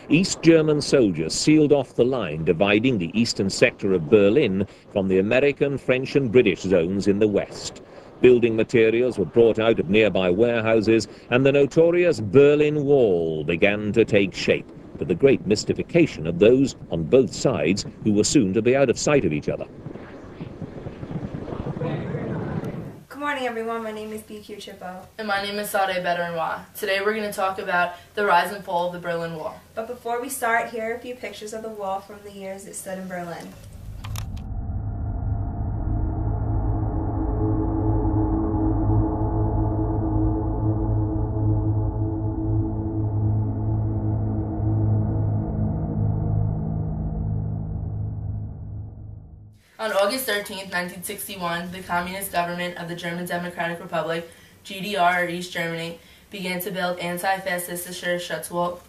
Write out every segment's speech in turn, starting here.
East German soldiers sealed off the line dividing the eastern sector of Berlin from the American, French and British zones in the west. Building materials were brought out of nearby warehouses, and the notorious Berlin Wall began to take shape, to the great mystification of those on both sides who were soon to be out of sight of each other. Good morning, everyone. My name is BQ Chippo. And my name is Sade Bedouinois. Today we're going to talk about the rise and fall of the Berlin Wall. But before we start, here are a few pictures of the wall from the years it stood in Berlin. On August 13, 1961, the Communist government of the German Democratic Republic, GDR or East Germany, began to build anti-fascist Schutzwall,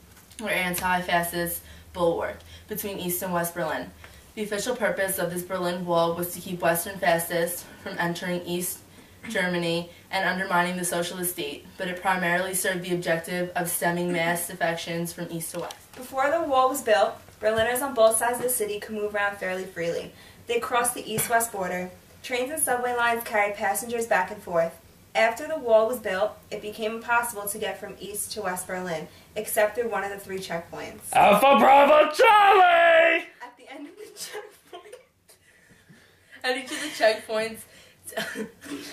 or anti-fascist bulwark, between East and West Berlin. The official purpose of this Berlin Wall was to keep Western fascists from entering East Germany and undermining the socialist state, but it primarily served the objective of stemming mass defections from East to West. Before the wall was built, Berliners on both sides of the city could move around fairly freely. They crossed the east-west border. Trains and subway lines carried passengers back and forth. After the wall was built, it became impossible to get from East to West Berlin, except through one of the 3 checkpoints. Alpha Bravo Charlie! At the end of the checkpoint. At each of the checkpoints,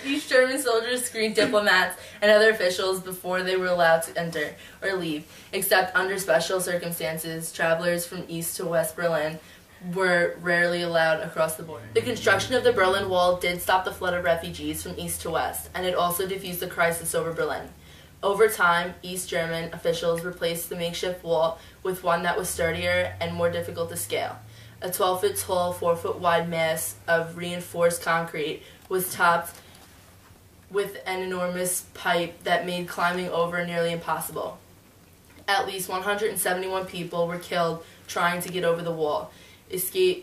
East German soldiers screened diplomats and other officials before they were allowed to enter or leave, except under special circumstances. Travelers from East to West Berlin were rarely allowed across the border. The construction of the Berlin Wall did stop the flood of refugees from east to west, and it also diffused the crisis over Berlin. Over time, East German officials replaced the makeshift wall with one that was sturdier and more difficult to scale. A 12-foot tall, 4-foot wide mass of reinforced concrete was topped with an enormous pipe that made climbing over nearly impossible. At least 171 people were killed trying to get over the wall. Escaping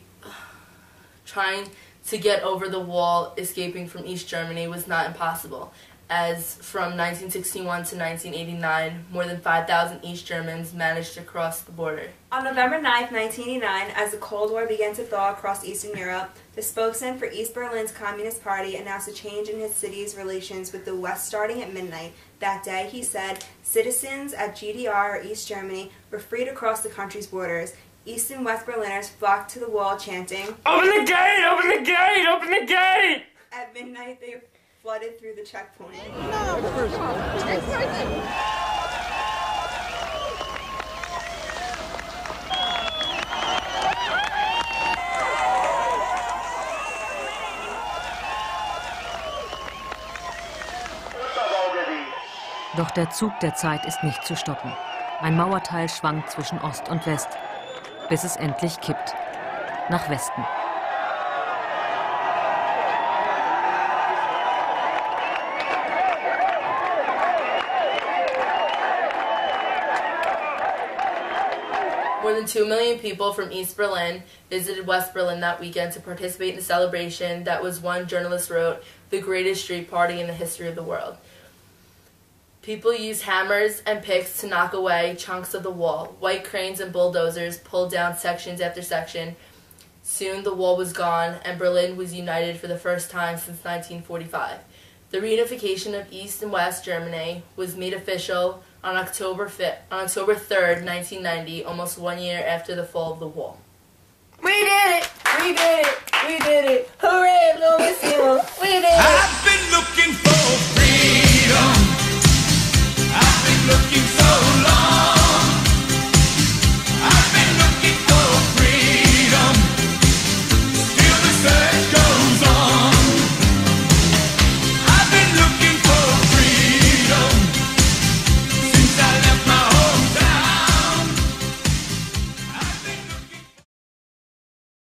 from East Germany was not impossible, as from 1961 to 1989, more than 5,000 East Germans managed to cross the border. On November 9, 1989, as the Cold War began to thaw across Eastern Europe, the spokesman for East Berlin's Communist Party announced a change in his city's relations with the West starting at midnight. That day, he said, citizens at GDR or East Germany were free to cross the country's borders. East and West Berliners flocked to the wall chanting, "Open the gate! Open the gate! Open the gate!" At midnight, they flooded through the checkpoint. Doch der Zug der Zeit ist nicht zu stoppen. Ein Mauerteil schwankt zwischen Ost und West, bis es endlich kippt. Nach Westen. More than 2 million people from East Berlin visited West Berlin that weekend to participate in the celebration that was, one journalist wrote, the greatest street party in the history of the world. People used hammers and picks to knock away chunks of the wall. White cranes and bulldozers pulled down sections after section. Soon the wall was gone, and Berlin was united for the first time since 1945. The reunification of East and West Germany was made official on October 3rd, 1990, almost 1 year after the fall of the wall. We did it! We did it! We did it! Hooray, Longissimo! We did it! I've been looking for freedom. I've been looking